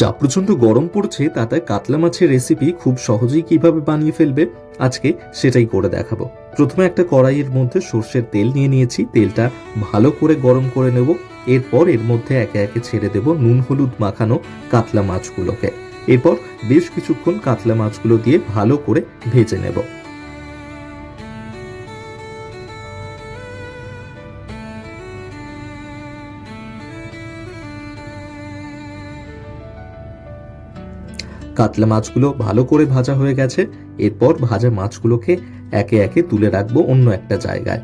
যা প্রচন্ড গরম পড়ছে তাতে কাতলা মাছের রেসিপি খুব সহজেই কিভাবে বানিয়ে ফেলবে আজকে সেটাই করে দেখাবো। প্রথমে একটা কড়াইয়ের মধ্যে সর্ষের তেল নিয়ে নিয়েছি। তেলটা ভালো করে গরম করে নেব। এরপর এর মধ্যে একে একে ছেড়ে দেব নুন হলুদ মাখানো কাতলা মাছগুলোকে। এরপর বেশ কিছুক্ষণ কাতলা মাছগুলো দিয়ে ভালো করে ভেজে নেব। কাতলা মাছগুলো ভালো করে ভাজা হয়ে গেছে। এরপর ভাজা মাছগুলোকে একে একে তুলে রাখবো অন্য একটা জায়গায়।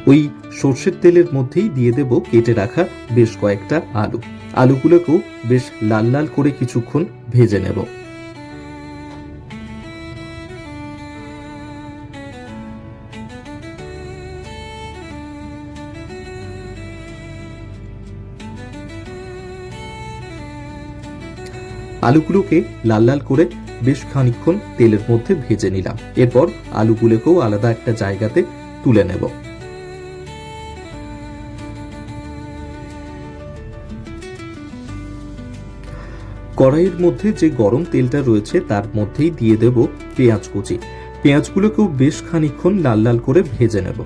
ওই সর্ষের তেলের মধ্যেই দিয়ে দেব কেটে রাখা বেশ কয়েকটা আলু। আলুগুলোকেও বেশ লাল লাল করে কিছুক্ষণ ভেজে নেব। আলুগুলোকে লাল লাল করে বেশ খানিকক্ষণ তেলের মধ্যে ভেজে নিলাম। এরপর আলুগুলোকেও আলাদা একটা জায়গাতে তুলে নেব। কড়াইয়ের মধ্যে যে গরম তেলটা রয়েছে তার মধ্যেই দিয়ে দেব পেঁয়াজ কুচি। পেঁয়াজগুলোকেও বেশ খানিকক্ষণ লাল লাল করে ভেজে নেব।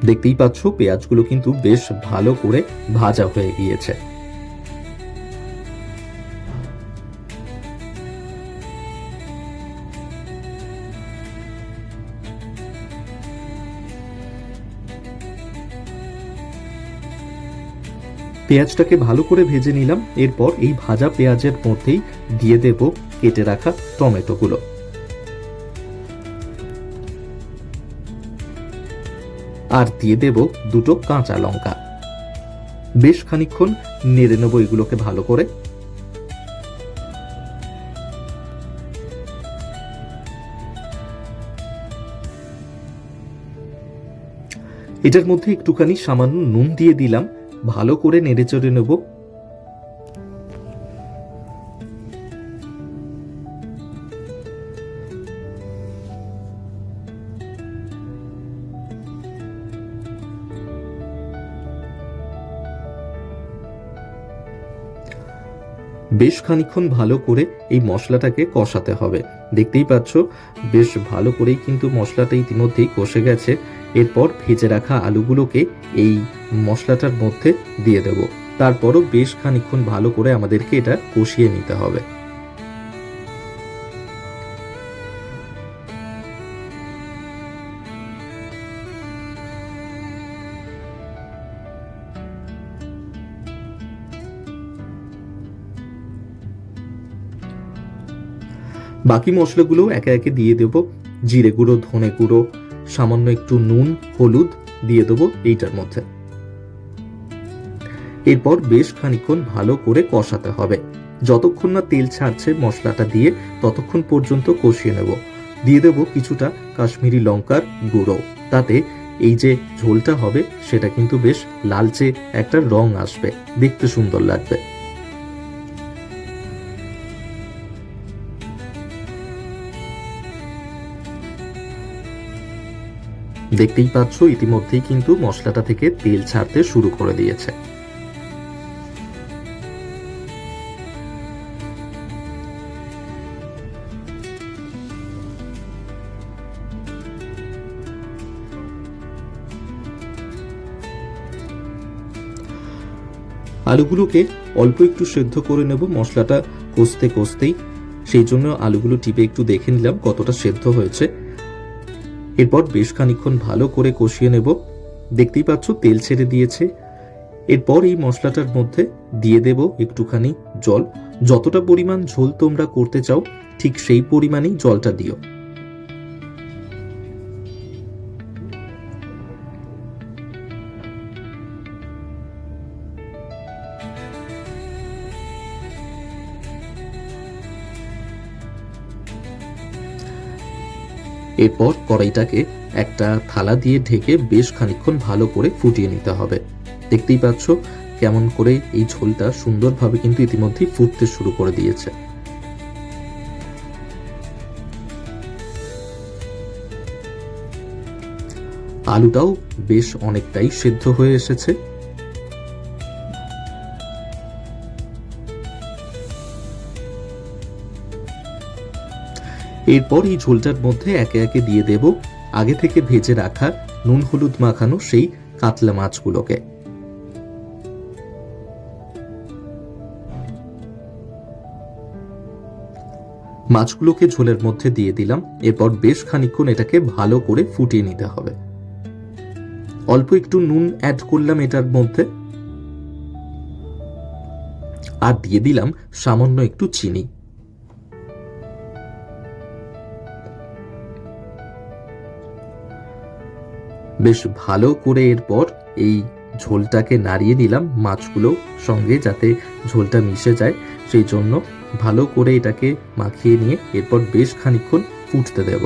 দেখতেই পাচ্ছ পেঁয়াজগুলো কিন্তু বেশ ভালো করে ভাজা হয়ে গিয়েছে। পেঁয়াজটাকে ভালো করে ভেজে নিলাম। এরপর এই ভাজা পেঁয়াজের মধ্যেই দিয়ে দেব কেটে রাখা টমেটোগুলো। আর দিয়ে দেব দুটো কাঁচা লঙ্কা। বেশ খানিকক্ষণ নেড়ে নেব এগুলোকে ভালো করে। এটার মধ্যে একটুখানি সামান্য নুন দিয়ে দিলাম। ভালো করে নেড়ে চড়ে নেব। বেশ খানিকক্ষণ ভালো করে এই মশলাটাকে কষাতে হবে। দেখতেই পাচ্ছ বেশ ভালো করেই কিন্তু মশলাটা ইতিমধ্যেই কষে গেছে। এরপর ভেজে রাখা আলুগুলোকে এই মশলাটার মধ্যে দিয়ে দেব। তারপরও বেশ খানিকক্ষণ ভালো করে আমাদেরকে এটা কষিয়ে নিতে হবে। বাকি মশলাগুলো একে একে দিয়ে দেব। জিরে গুঁড়ো, ধনে গুঁড়ো, সামান্য একটু নুন, হলুদ দিয়ে দেবো এইটার মধ্যে। এরপর বেশ খানিকক্ষণ ভালো করে কষাতে হবে। যতক্ষণ না তেল ছাড়ছে মশলাটা দিয়ে ততক্ষণ পর্যন্ত কষিয়ে নেব। দিয়ে দেব কিছুটা কাশ্মীরি লঙ্কার গুঁড়ো। তাতে এই যে ঝোলটা হবে সেটা কিন্তু বেশ লালচে একটা রং আসবে, দেখতে সুন্দর লাগবে। দেখতেই পাচ্ছ ইতিমধ্যেই কিন্তু মশলাটা থেকে তেল ছাড়তে শুরু করে দিয়েছে। আলুগুলোকে অল্প একটু সেদ্ধ করে নেব মশলাটা কষতে কষতেই। সেই জন্য আলুগুলো টিপে একটু দেখে নিলাম কতটা সেদ্ধ হয়েছে। এরপর বেশ খানিকক্ষণ ভালো করে কষিয়ে নেব। দেখতেই পাচ্ছ তেল ছেড়ে দিয়েছে। এরপর এই মশলাটার মধ্যে দিয়ে দেব একটুখানি জল। যতটা পরিমাণ ঝোল তোমরা করতে চাও ঠিক সেই পরিমাণেই জলটা দিও। এরপর কড়াইটাকে একটা থালা দিয়ে ঢেকে বেশ খানিকক্ষণ ভালো করে ফুটিয়ে নিতে হবে। দেখতেই পাচ্ছ কেমন করে এই ঝোলটা সুন্দরভাবে কিন্তু ইতিমধ্যেই ফুটতে শুরু করে দিয়েছে। আলুটাও বেশ অনেকটাই সেদ্ধ হয়ে এসেছে। এরপর এই ঝোলটার মধ্যে একে একে দিয়ে দেব আগে থেকে ভেজে রাখা নুন হলুদ মাখানো সেই কাতলা মাছগুলোকে। মাছগুলোকে ঝোলের মধ্যে দিয়ে দিলাম। এরপর বেশ খানিকক্ষণ এটাকে ভালো করে ফুটিয়ে নিতে হবে। অল্প একটু নুন অ্যাড করলাম এটার মধ্যে, আর দিয়ে দিলাম সামান্য একটু চিনি। বেশ ভালো করে এরপর এই ঝোলটাকে নাড়িয়ে নিলাম মাছগুলো সঙ্গে, যাতে ঝোলটা মিশে যায়। সেই জন্য ভালো করে এটাকে মাখিয়ে নিয়ে এরপর বেশ খানিকক্ষণ ফুটতে দেব।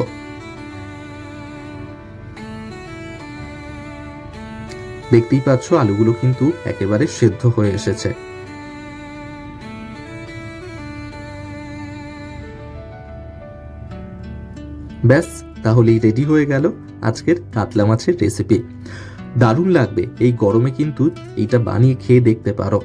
দেখতেই পাচ্ছ আলুগুলো কিন্তু একেবারে সেদ্ধ হয়ে এসেছে। ব্যাস, তাহলেই রেডি হয়ে গেল আজকের কাতলা মাছের রেসিপি। দারুণ লাগবে এই গরমে, কিন্তু এইটা বানিয়ে খেয়ে দেখতে পারো।